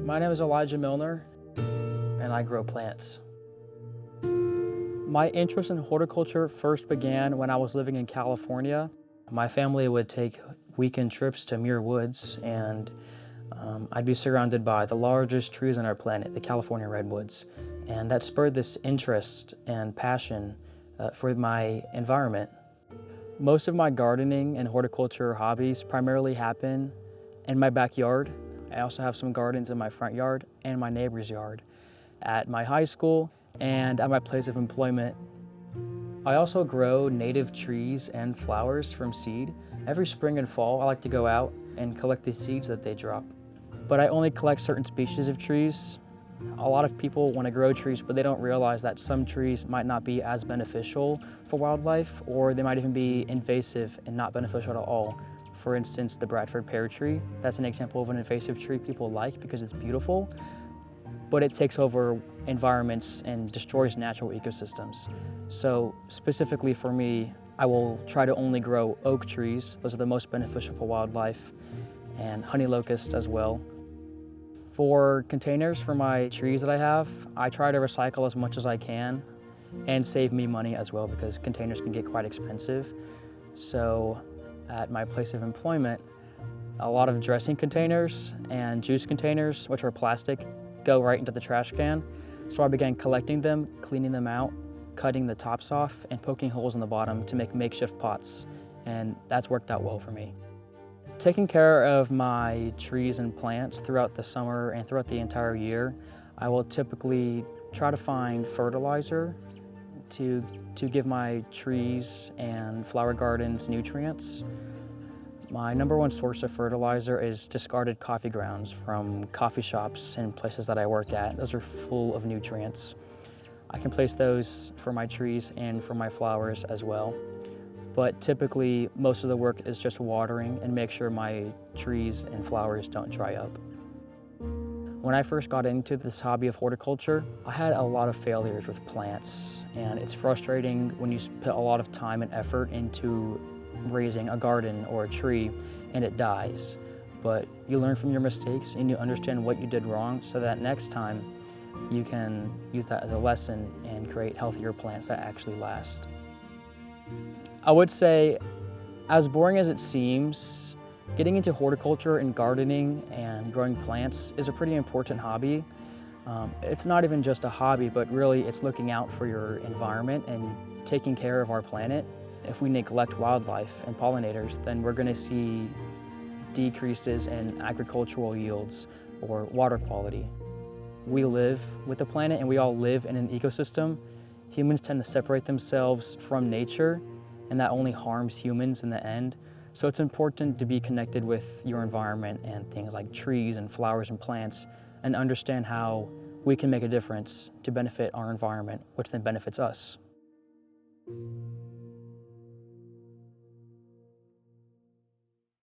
My name is Elijah Milner, and I grow plants. My interest in horticulture first began when I was living in California. My family would take weekend trips to Muir Woods, and I'd be surrounded by the largest trees on our planet, the California redwoods. And that spurred this interest and passion for my environment. Most of my gardening and horticulture hobbies primarily happen in my backyard. I also have some gardens in my front yard and my neighbor's yard, at my high school, and at my place of employment. I also grow native trees and flowers from seed. Every spring and fall, I like to go out and collect the seeds that they drop. But I only collect certain species of trees. A lot of people want to grow trees, but they don't realize that some trees might not be as beneficial for wildlife, or they might even be invasive and not beneficial at all. For instance, the Bradford pear tree, that's an example of an invasive tree people like because it's beautiful, but it takes over environments and destroys natural ecosystems. So specifically for me, I will try to only grow oak trees. Those are the most beneficial for wildlife, and honey locust as well. For containers for my trees that I have, I try to recycle as much as I can and save me money as well because containers can get quite expensive. So at my place of employment, a lot of dressing containers and juice containers, which are plastic, go right into the trash can. So I began collecting them, cleaning them out, cutting the tops off, and poking holes in the bottom to make makeshift pots. And that's worked out well for me. Taking care of my trees and plants throughout the summer and throughout the entire year, I will typically try to find fertilizer to give my trees and flower gardens nutrients. My number one source of fertilizer is discarded coffee grounds from coffee shops and places that I work at. Those are full of nutrients. I can place those for my trees and for my flowers as well. But typically, most of the work is just watering and make sure my trees and flowers don't dry up. When I first got into this hobby of horticulture, I had a lot of failures with plants, and it's frustrating when you put a lot of time and effort into raising a garden or a tree and it dies. But you learn from your mistakes and you understand what you did wrong so that next time you can use that as a lesson and create healthier plants that actually last. I would say, as boring as it seems, getting into horticulture and gardening and growing plants is a pretty important hobby. It's not even just a hobby, but really it's looking out for your environment and taking care of our planet. If we neglect wildlife and pollinators, then we're going to see decreases in agricultural yields or water quality. We live with the planet and we all live in an ecosystem. Humans tend to separate themselves from nature, and that only harms humans in the end. So it's important to be connected with your environment and things like trees and flowers and plants, and understand how we can make a difference to benefit our environment, which then benefits us.